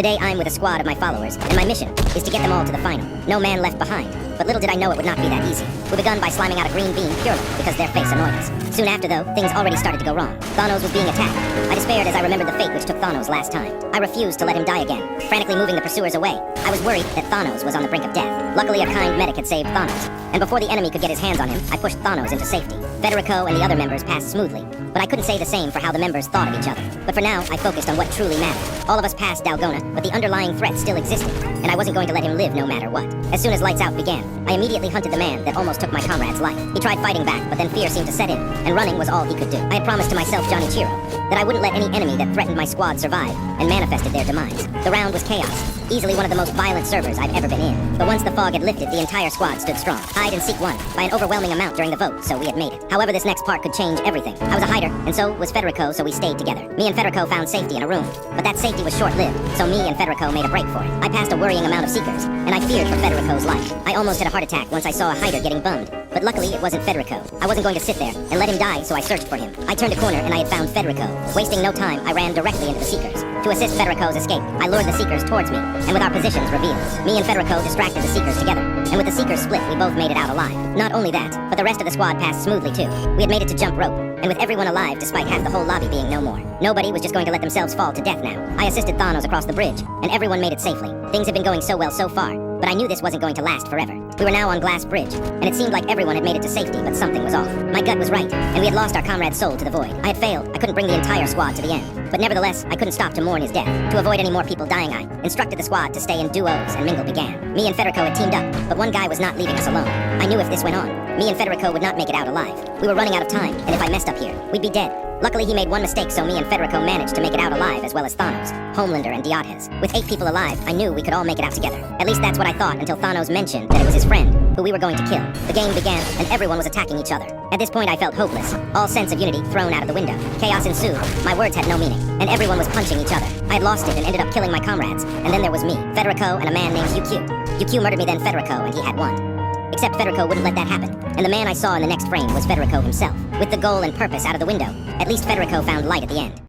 Today I'm with a squad of my followers, and my mission is to get them all to the final. No man left behind. But little did I know it would not be that easy. We begun by slamming out a green beam purely because their face annoyed us. Soon after, though, things already started to go wrong. Thanos was being attacked. I despaired as I remembered the fate which took Thanos last time. I refused to let him die again, frantically moving the pursuers away. I was worried that Thanos was on the brink of death. Luckily, a kind medic had saved Thanos, and before the enemy could get his hands on him, I pushed Thanos into safety. Federico and the other members passed smoothly, but I couldn't say the same for how the members thought of each other. But for now, I focused on what truly mattered. All of us passed Dalgona, but the underlying threat still existed, and I wasn't going to let him live no matter what. As soon as Lights Out began, I immediately hunted the man that almost took my comrade's life. He tried fighting back, but then fear seemed to set in, and running was all he could do. I had promised to myself, Johnny Chiro, that I wouldn't let any enemy that threatened my squad survive, and manifested their demise. The round was chaos, easily one of the most violent servers I've ever been in. But once the fog had lifted, the entire squad stood strong. Hide and seek won, by an overwhelming amount during the vote, so we had made it. However, this next part could change everything. I was a hider, and so was Federico, so we stayed together. Me and Federico found safety in a room, but that safety was short-lived, so me and Federico made a break for it. I passed a worrying amount of Seekers, and I feared for Federico's life. I almost had a heart attack once I saw a hider getting bummed, but luckily it wasn't Federico. I wasn't going to sit there and let him die, so I searched for him. I turned a corner and I had found Federico. Wasting no time, I ran directly into the Seekers. To assist Federico's escape, I lured the Seekers towards me, and with our positions revealed, me and Federico distracted the Seekers together, and with the Seekers split, we both made it out alive. Not only that, but the rest of the squad passed smoothly too. We had made it to jump rope, and with everyone alive despite half the whole lobby being no more. Nobody was just going to let themselves fall to death now. I assisted Thanos across the bridge, and everyone made it safely. Things had been going so well so far, but I knew this wasn't going to last forever. We were now on Glass Bridge, and it seemed like everyone had made it to safety, but something was off. My gut was right, and we had lost our comrade's soul to the void. I had failed. I couldn't bring the entire squad to the end. But nevertheless, I couldn't stop to mourn his death. To avoid any more people dying, I instructed the squad to stay in duos, and mingle began. Me and Federico had teamed up, but one guy was not leaving us alone. I knew if this went on, me and Federico would not make it out alive. We were running out of time, and if I messed up here, we'd be dead. Luckily, he made one mistake, so me and Federico managed to make it out alive, as well as Thanos, Homelander, and Diotes. With 8 people alive, I knew we could all make it out together. At least that's what I thought until Thanos mentioned that it was his friend, who we were going to kill. The game began, and everyone was attacking each other. At this point, I felt hopeless. All sense of unity thrown out of the window. Chaos ensued. My words had no meaning, and everyone was punching each other. I had lost it and ended up killing my comrades, and then there was me, Federico, and a man named UQ. UQ murdered me, then Federico, and he had won. Except Federico wouldn't let that happen, and the man I saw in the next frame was Federico himself. With the goal and purpose out of the window, at least Federico found light at the end.